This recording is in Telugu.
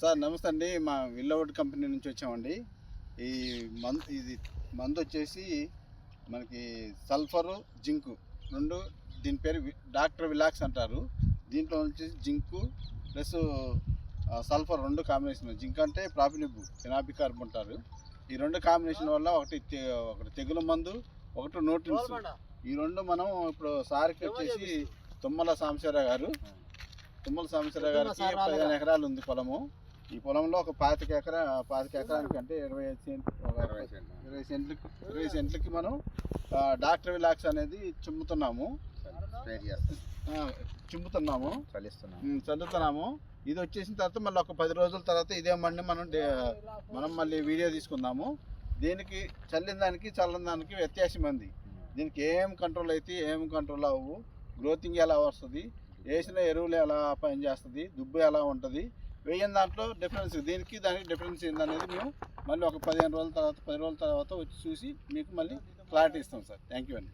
సార్ నమస్తే అండి, మా విల్లవుడ్ కంపెనీ నుంచి వచ్చామండి. ఈ ఇది మందు వచ్చేసి మనకి సల్ఫరు జింకు రెండు, దీని పేరు డాక్టర్ విలాక్స్ అంటారు. దీంట్లో నుంచి జింకు ప్లస్ సల్ఫర్ రెండు కాంబినేషన్. జింక్ అంటే ప్రాపినిబ్ ఫినాపికార్బ్ అంటారు. ఈ రెండు కాంబినేషన్ వల్ల ఒకటి తెగులు మందు, ఒకటి నోట్రిన్స్. ఈ రెండు మనం ఇప్పుడు సార్కి వచ్చేసి తుమ్మల సాంబశివరావు గారికి 15 ఎకరాలు ఉంది పొలము. ఈ పొలంలో ఒక 25 ఎకరానికి అంటే 20 సెంట్లకి మనం డాక్టర్ విలాక్స్ అనేది చల్లుతున్నాము. ఇది వచ్చేసిన తర్వాత మళ్ళీ ఒక 10 రోజుల తర్వాత ఇదే మండి మనం మళ్ళీ వీడియో తీసుకుందాము. దీనికి చల్లని దానికి వ్యత్యాసం ఉంది. దీనికి ఏం కంట్రోల్ అయితే ఏం కంట్రోల్ అవ్వవు, గ్రోతింగ్ ఎలా వస్తుంది, వేసిన ఎరువులు ఎలా పనిచేస్తుంది, దుబ్బు ఎలా ఉంటుంది, వేయని దాంట్లో డిఫరెన్స్, దానికి డిఫరెన్స్ ఏందనేది మేము మళ్ళీ ఒక 10 రోజుల తర్వాత వచ్చి చూసి మీకు మళ్ళీ క్లారిటీ ఇస్తాం సార్. థ్యాంక్ యూ అండి.